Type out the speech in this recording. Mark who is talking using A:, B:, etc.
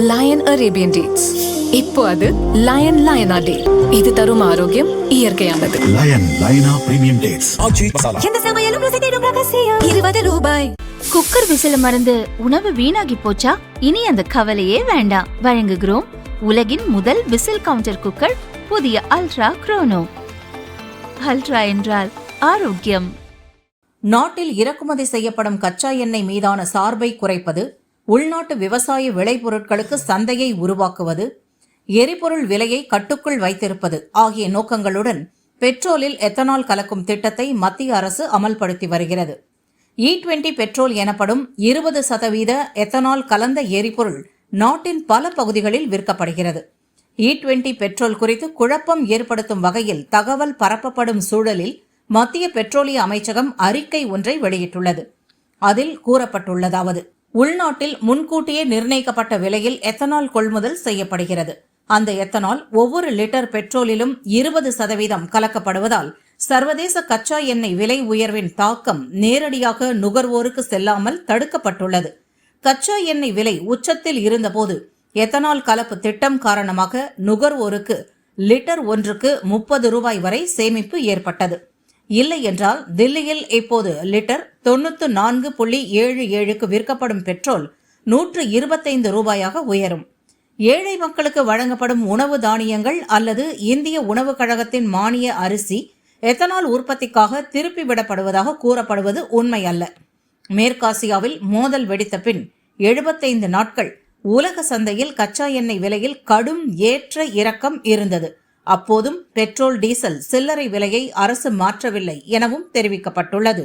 A: Line Arabian dates. இப்போ அது line லயனா டே. இது தரும் ஆரோக்கியம் இயற்கையானது.
B: லயன் லயனா பிரீமியம் டேட்ஸ்.
C: எந்த சமையலும் ருசி தேடும் ரகசியம். 20 ரூபாய்.
D: குக்கர் விசில மறந்து உணவு வீணாகி போச்சா? இனி அந்த கவலையே வேண்டாம். வழங்குகிறோம் உலகின் முதல் விசில் கவுண்டர் குக்கர், புதிய அல்ட்ரா குரோனோ. அல்ட்ரா என்றால் ஆரோக்கியம்.
E: நாட்டில் இறக்குமதி செய்யப்படும் கச்சா எண்ணெய் மீதான சார்பை குறைப்பது, உள்நாட்டு விவசாய விளைபொருட்களுக்கு சந்தையை உருவாக்குவது, எரிபொருள் விலையை கட்டுக்குள் வைத்திருப்பது ஆகிய நோக்கங்களுடன் பெட்ரோலில் எத்தனால் கலக்கும் திட்டத்தை மத்திய அரசு அமல்படுத்தி வருகிறது. E20 பெட்ரோல் எனப்படும் 20% எத்தனால் கலந்த எரிபொருள் நாட்டின் பல பகுதிகளில் விற்கப்படுகிறது. E20 பெட்ரோல் குறித்து குழப்பம் ஏற்படுத்தும் வகையில் தகவல் பரப்பப்படும் சூழலில் மத்திய பெட்ரோலிய அமைச்சகம் அறிக்கை ஒன்றை வெளியிட்டுள்ளது. அதில் கூறப்பட்டுள்ளதாவது: உள்நாட்டில் முன்கூட்டியே நிர்ணயிக்கப்பட்ட விலையில் எத்தனால் கொள்முதல் செய்யப்படுகிறது. அந்த எத்தனால் ஒவ்வொரு லிட்டர் பெட்ரோலிலும் 20% கலக்கப்படுவதால் சர்வதேச கச்சா எண்ணெய் விலை உயர்வின் தாக்கம் நேரடியாக நுகர்வோருக்கு செல்லாமல் தடுக்கப்பட்டுள்ளது. கச்சா எண்ணெய் விலை உச்சத்தில் இருந்தபோது எத்தனால் கலப்பு திட்டம் காரணமாக நுகர்வோருக்கு லிட்டர் ஒன்றுக்கு 30 ரூபாய் வரை சேமிப்பு ஏற்பட்டது. இல்லை என்றால் தில்லியில் இப்போது லிட்டர் 94.77க்கு விற்கப்படும் பெட்ரோல் 125 ரூபாயாக உயரும். ஏழை மக்களுக்கு வழங்கப்படும் உணவு தானியங்கள் அல்லது இந்திய உணவுக் கழகத்தின் மானிய அரிசி எத்தனால் உற்பத்திக்காக திருப்பி விடப்படுவதாக கூறப்படுவது உண்மை அல்ல. மேற்காசியாவில் மோதல் வெடித்த பின் 75 நாட்கள் உலக சந்தையில் கச்சா எண்ணெய் விலையில் கடும் ஏற்ற இறக்கம் இருந்தது. அப்போதும் பெட்ரோல், டீசல் சில்லறை விலையை அரசு மாற்றவில்லை எனவும் தெரிவிக்கப்பட்டுள்ளது.